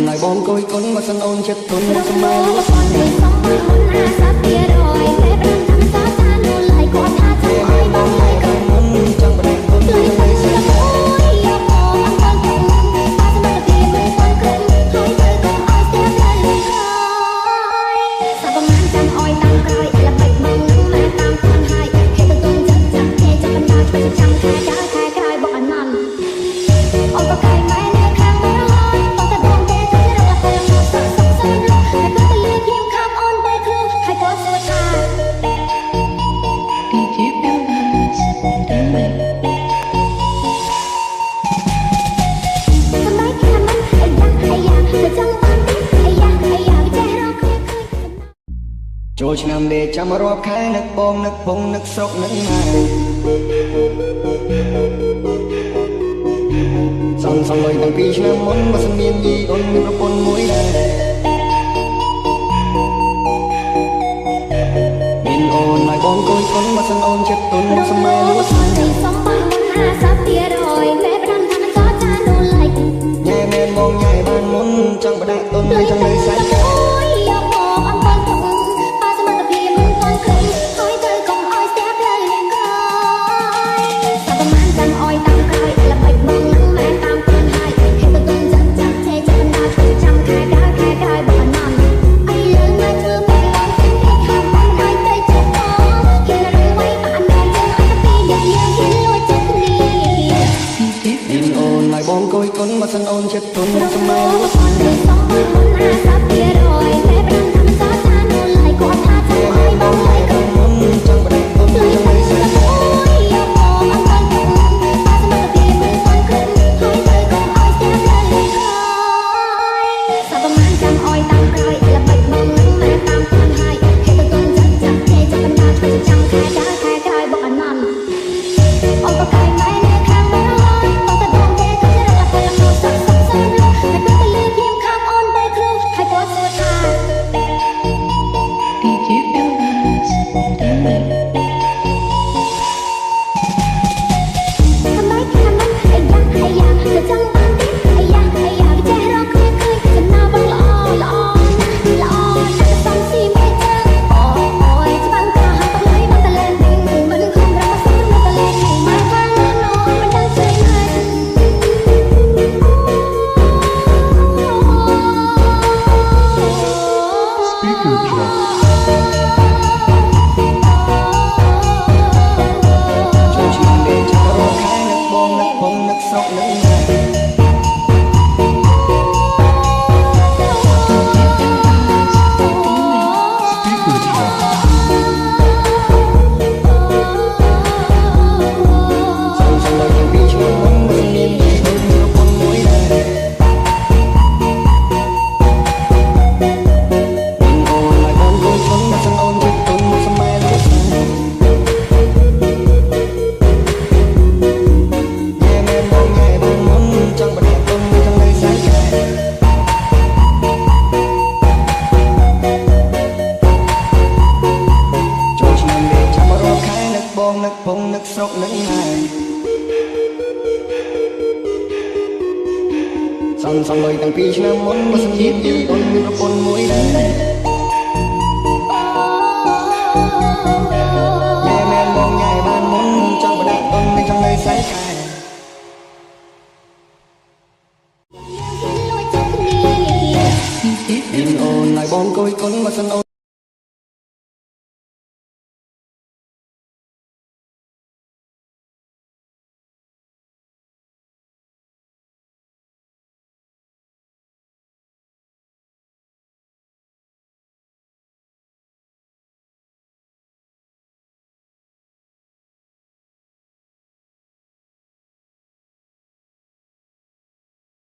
lại bom cối con mà sân ôn chết con mà sân mai lúcចូលឆ្នាំនេះចាំរាប់ខែនឹកបងនឹកពងនឹកស្រុកនឹកម៉ែសំលុយតាំងពីឆ្នាំមុនបើសិនមានយីអូនមានប្រពន្ធមួយដែរមានអូនហើយបងគួយគុនបើសិនអូនចិត្តទុនមកសម័យលួចសំបានមុន50ទៀតហើយមេផ្ដាំថាមិនចោលចាននោះឡៃញ៉ែមែនបងញ៉ែបានមុនចង់បដាក់ទុនហើយចង់លើសាច់កាបងគួយគុនមកសិនអូនចិត្តទុនមកសម័យលួចសំបានមុន50ទៀតហើយមេផ្ដាំថាមិនចោលចាននោះឡៃគាត់ថាចង់ឲ្យបងឡៃក៏មុនចង់បដាក់ទុនចង់ឲ្យសាច់នឹកពងនឹកស្រុកនឹកម៉ែសំលុយតាំងពីឆ្នាំមុនបើសិនមានយីអូនមានប្រពន្ធមួយដែរញ៉ែមែនបងញ៉ែបានមុនចង់បដាក់ទុននឹងចង់លើសាច់ខែមានអូនហើយបងគួយគុនបើសិនអូន